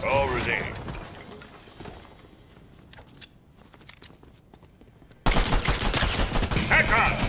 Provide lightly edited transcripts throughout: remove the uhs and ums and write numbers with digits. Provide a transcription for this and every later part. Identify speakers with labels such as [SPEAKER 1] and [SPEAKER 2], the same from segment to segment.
[SPEAKER 1] Already. Hacker!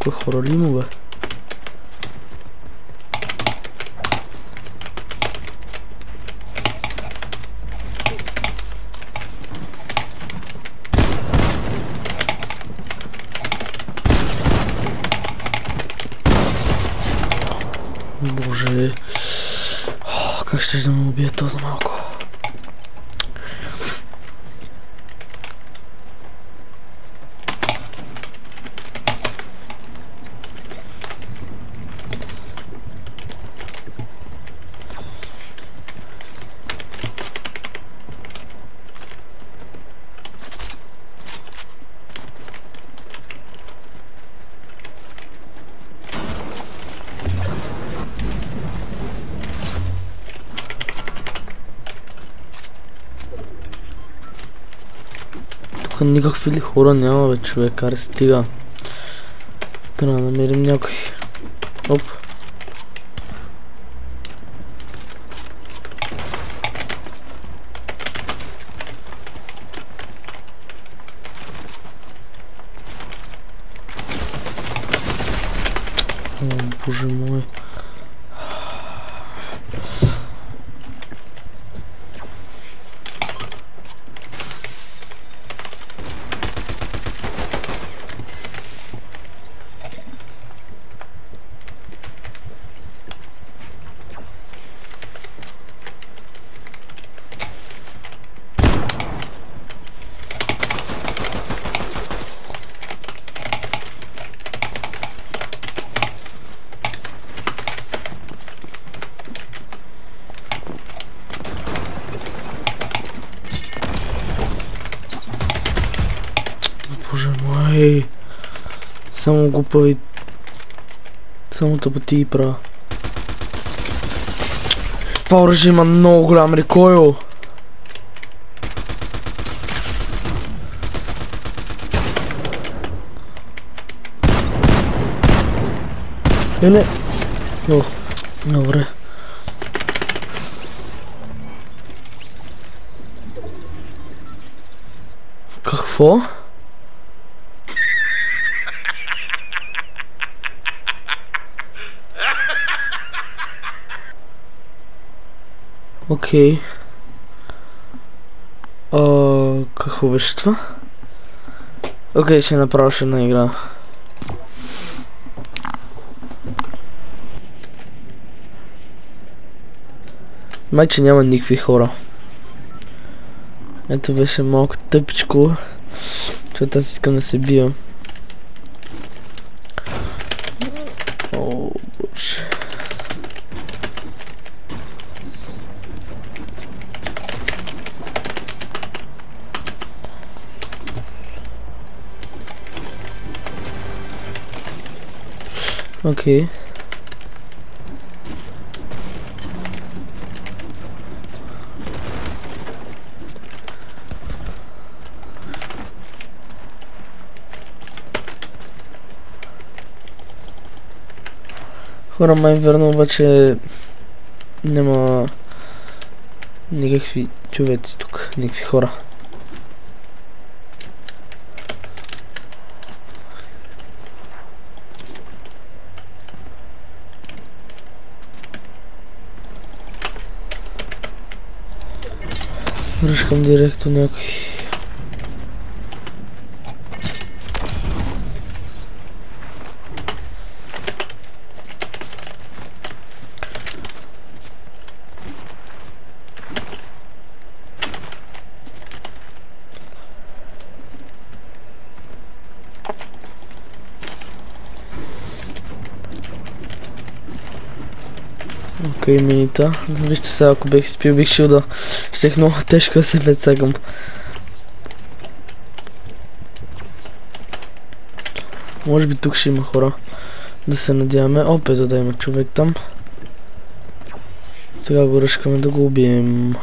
[SPEAKER 2] Кой хора ли има, бе? Боже, как ще да ме убие този малко? Тук никакви ли хора няма, бе, човек, аре стига. Трябва да намерим някой. Оп. О, боже мой. Боже мой. Само глупави. Само тъпоти и права. Това оръжие има много голям рекойл. Не. О, добре. Какво? Окей. Какво беше това? Окей, ще направя една игра. Майче няма никакви хора. Ето беше малко тъпичко, защото аз искам да се бия. О, боже. Окей. Хора, май верно, обаче няма никакви човеци тук, никакви хора. Връщам директно някой. Окей, минита. Вижте сега, ако бех изпил бих шилда. Щех много тежко да се вецагам. Може би тук ще има хора. Да се надяваме. Опет да има човек там. Сега го ръшкаме да го убием.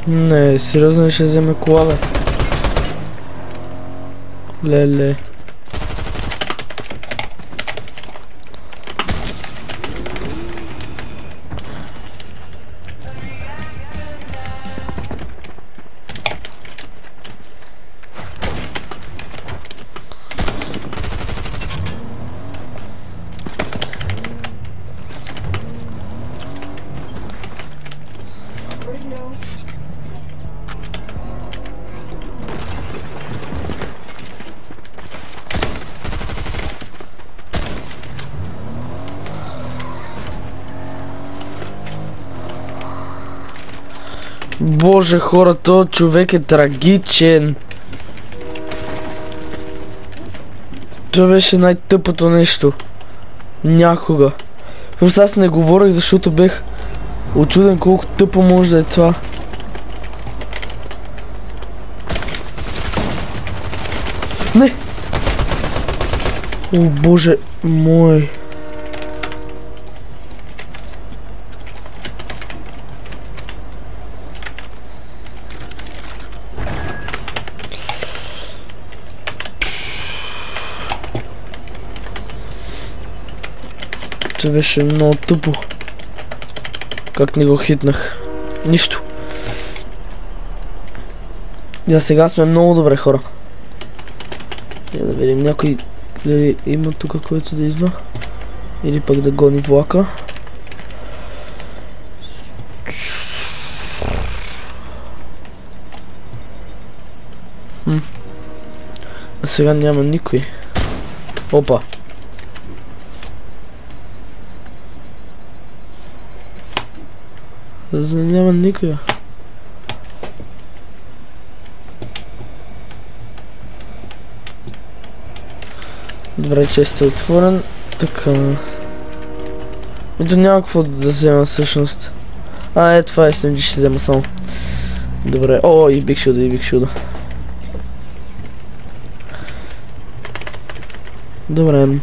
[SPEAKER 2] Не, сериозно ли ще вземе кола, бе? Леле. Боже, хора, този човек е трагичен. Това беше най-тъпото нещо. Някога. Просто аз не говорих, защото бех учуден колко тъпо може да е това. Не! О, боже мой. Това беше много тъпо. Как не го хитнах. Нищо. За сега сме много добре, хора. Да видим някой дали има тук, който да идва. Или пък да гони влака. А сега няма никой. Опа. За няма никой. Добре, че сте отворен. Така. Ето няма какво да взема всъщност. Е, това е SMG, ще взема само. Добре, о, и биг шилда, и биг шилда. Добре.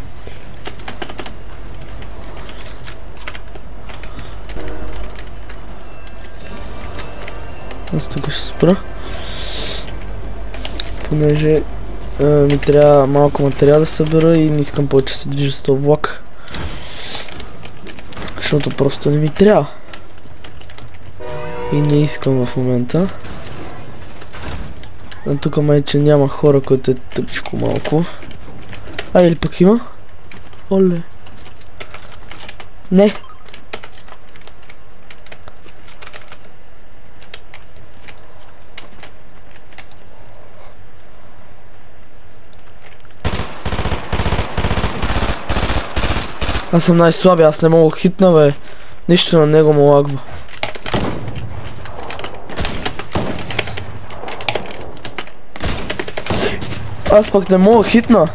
[SPEAKER 2] Аз тук ще спра. Понеже ми трябва малко материал да събера и не искам повече да се движа с този влак. Защото просто не ми трябва. И не искам в момента. А тук майче няма хора, който е тъпчко малко. А, или пък има? Оле. Не. Аз съм най-слаби, аз не мога хитна, бе. Нищо на него му лагва. Аз пък не мога хитна.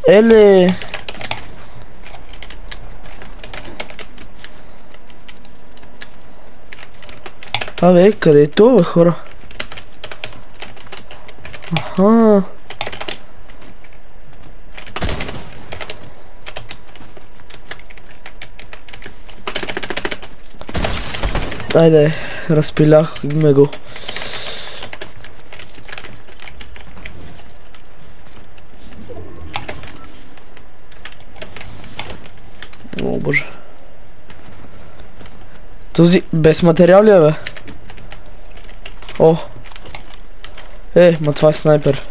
[SPEAKER 2] Еле. Абе, къде е това, бе, хора? Аха. Айде, разпиляхме го. О, боже. Този без материал ли е, бе? О. Ма това е снайпер.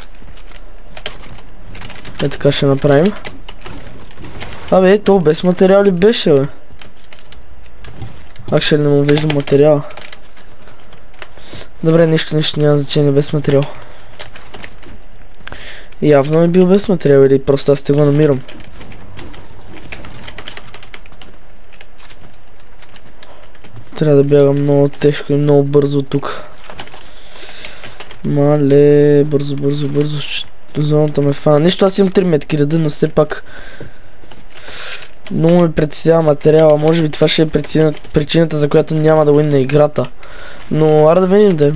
[SPEAKER 2] Е, така ще направим. Абе, то без материал ли беше, бе? Акшели не му виждам материала. Добре, нищо няма значение без материал. Явно е бил без материал или просто аз те го намирам. Трябва да бягам много тежко и много бързо тук. Мале, бързо. Зоната ме фана. Нищо, аз имам 3 метки ръда, но все пак много ме притеснява материала. Може би това ще е причината, за която няма да уинна играта. Но аре да видим, да.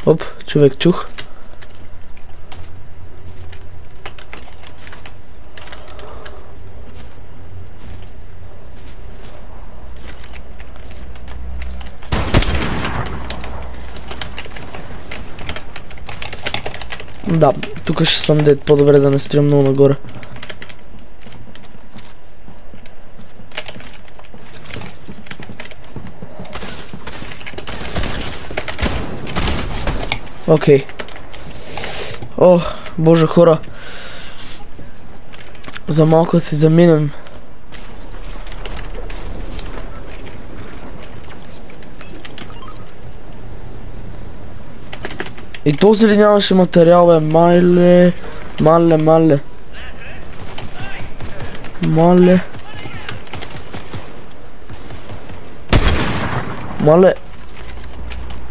[SPEAKER 2] Оп, човек чух. Да, тук ще съм дед, по-добре да не стрим много нагоре. Окей. О, боже, хора. За малко си заминем. И този ли нямаше материал, бе? Мале.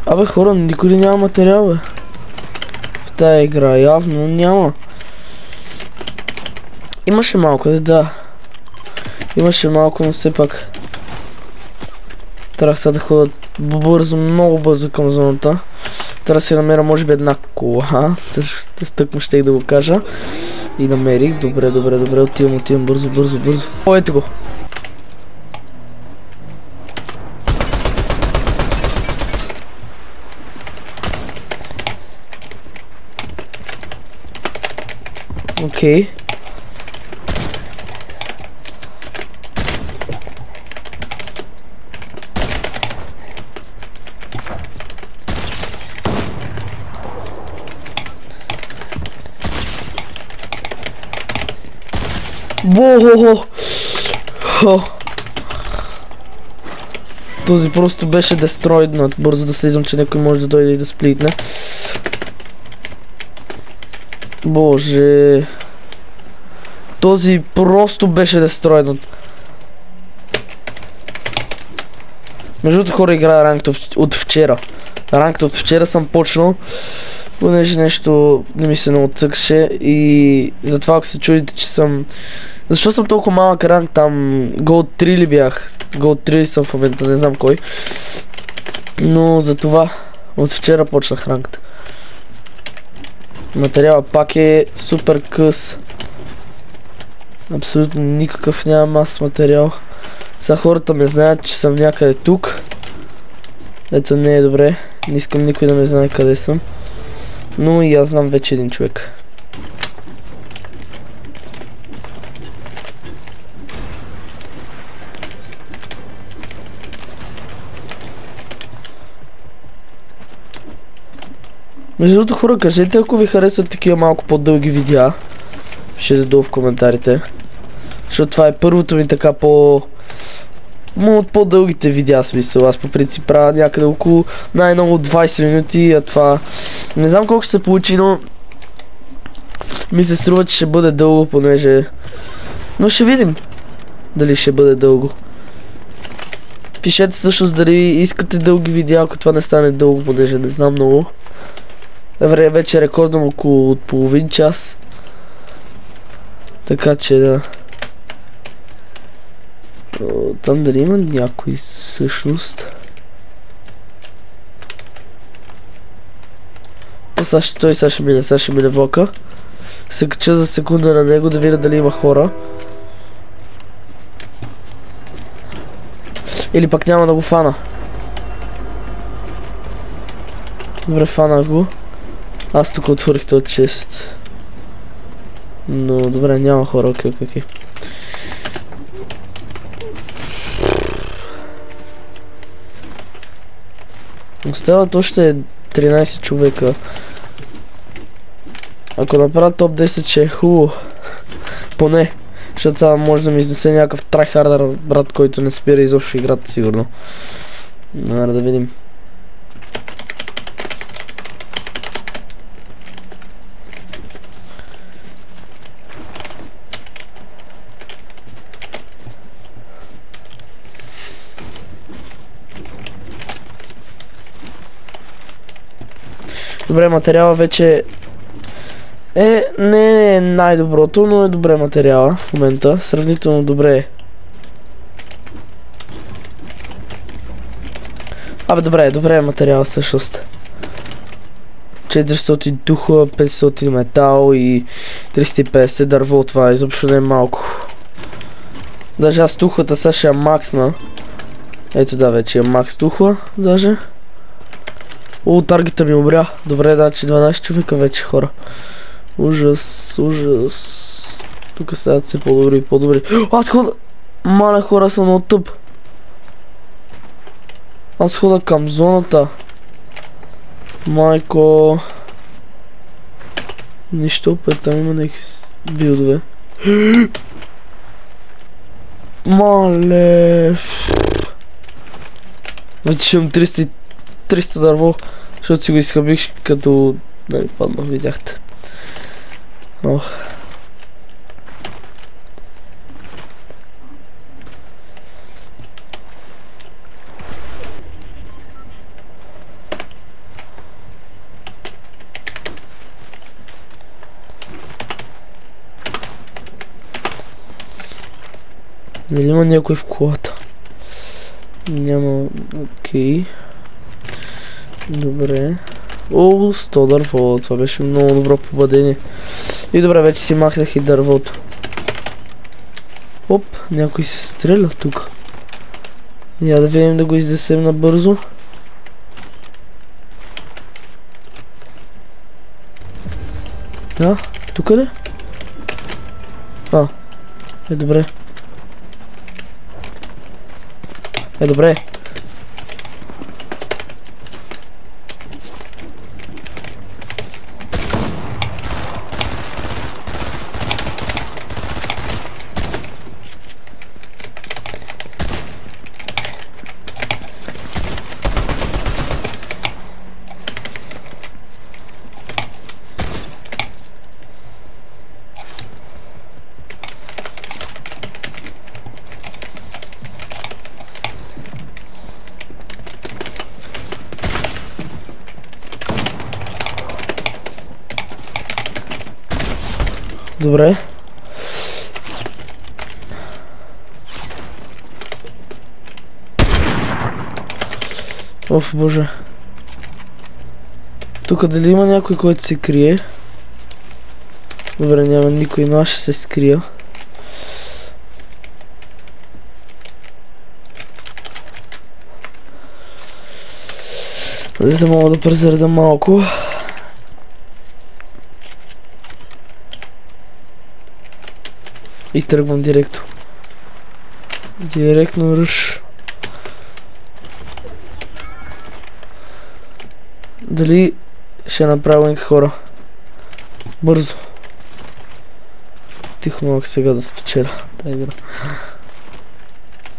[SPEAKER 2] Абе, хора, никой ли няма материал, бе? В тая игра явно няма. Имаше малко, да. Имаше малко, но все пак. Трябва сега да ходят бързо, много бързо към зоната. Трябва да си намеря може би една кола. Тъкмо щех да го кажа. И намерих. Добре. Отивам бързо. О, ето го. Окей. Този просто беше дестройднат. Бързо да слизам, че някой може да дойде и да сплитне. Боже. Този просто беше дестройднат. Между другото, хора, играя ранкт от вчера. Ранкт от вчера съм почнал. Понеже нещо не ми се наотцъкше и затова ако се чудите, че съм... Защо съм толкова малък ранг там? Gold 3 ли бях? Gold 3 съм в момента, не знам кой. Но затова от вчера почнах ранкт. Материала пак е супер къс. Абсолютно никакъв нямам аз материал. Сега хората ме знаят, че съм някъде тук. Ето не е добре. Не искам никой да ме знае къде съм. Но и аз знам вече един човек. Между другото, хора, кажете ако ви харесват такива малко по-дълги видеа. Пишете долу в коментарите. Защото това е първото ми така от по-дългите видеа, смисъл. Аз по принцип правя някъде около най-много 20 минути, а това... Не знам колко ще се получи, но... Ми се струва, че ще бъде дълго, понеже... Но ще видим дали ще бъде дълго. Пишете всъщност дали искате дълги видеа, ако това не стане дълго, понеже не знам много. Вече рекордвам около от половин час. Така че да... Там дали има някой всъщност? Той сега ще мине влака. Се кача за секунда на него да видя дали има хора. Или пък няма да го фана. Добре, фана го. Аз тук отворих този чест. Но добре, няма хора, окей. Остават още 13 човека. Ако направя топ 10, че е хубаво. Поне. Защото сега може да ми изнесе някакъв трайхардър брат, който не спира изобщо играта, сигурно. Да видим. Добре, материала вече не е най-доброто, но е добре материала в момента. Сравнително добре е. Абе, добре е материала всъщност. 400 духа, 500 метал и 350 дърво, това изобщо не е малко. Даже аз тухата сега ще я максна. Ето да, вече я макс туха, даже. Таргета ми умря. Добре, значи 12 човека вече, хора. Ужас. Тук стават се по-добри. Аз хода... Маля, хора, съм много тъп. Аз хода към зоната. Майко. Нищо, опет, там има някакви билдове. Мале. Вече имам 300 дърво, защото си го изхъбих като... Нали, падна, видяхте. Ох. Нали има някой в колата? Няма... Окей. Добре. 100 дърво, това беше много добро попадение. И добре, вече си махнах и дървото. Оп, някой се стреля тук. Я да видим да го изнесем набързо. Да, тук ли? Добре. Добре. Добре. Оф, боже. Тук дали има някой, който се крие? Добре, няма никой, но аз ще се скрия. за да мога да презаредя малко. И тръгвам директно. Директно ръш. Дали ще направя някакви хора? Бързо. Тихо малко сега да спечеля тази игра.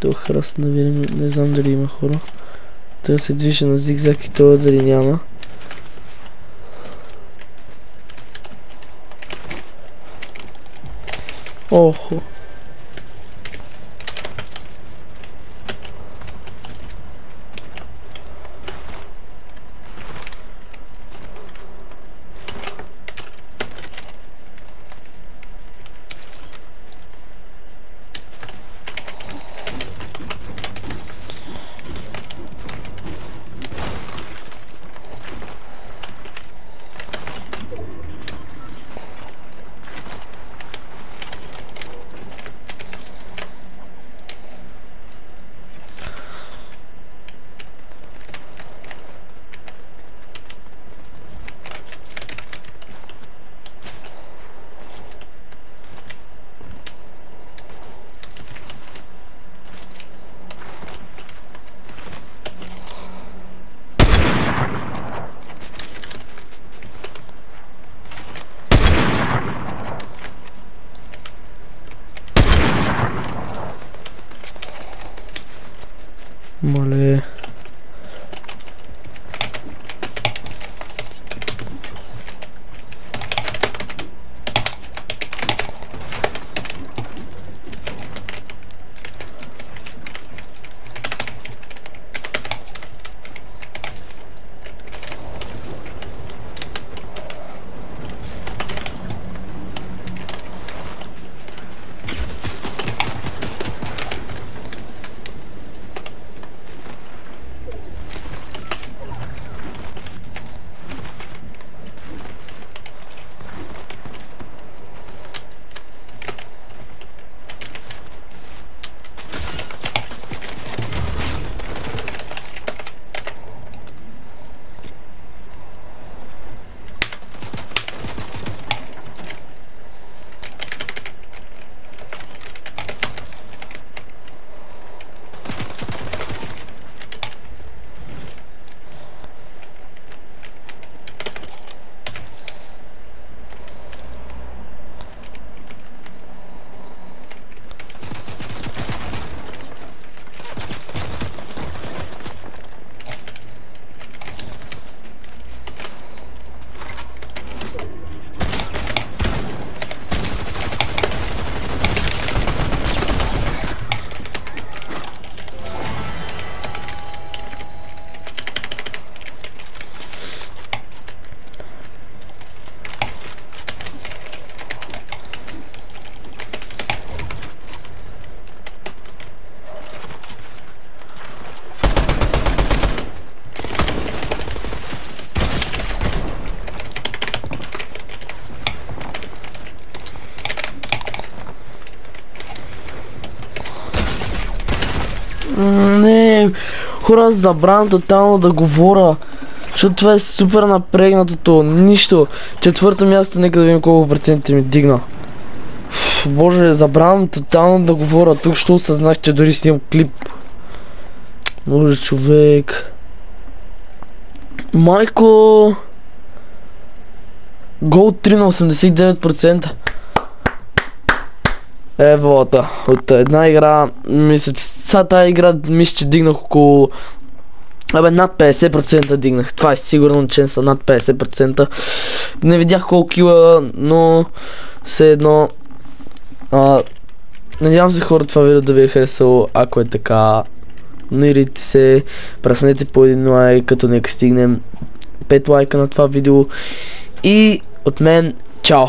[SPEAKER 2] Тук раз да видим, не знам дали има хора. Той се движи на зигзаг и това дали няма. Охо. Мале. Не, хора, забравям тотално да говоря, защото това е супер напрегнатото, нищо. Четвърто място, нека да видим колко процентите ми дигна. Боже, забравям тотално да говоря, тук що осъзнах, че дори снимам клип. Боже, човек. Майко. Гол 3 на 89%. Еволата. От една игра, мисля, сега тази игра мисля, че дигнах около... над 50% дигнах. Това е сигурно, че са над 50%. Не видях колко кила, но все едно... надявам се хора това видео да ви е харесало. Ако е така, абонирайте се, преснете по един лайк, като нека стигнем 5 лайка на това видео. И от мен, чао!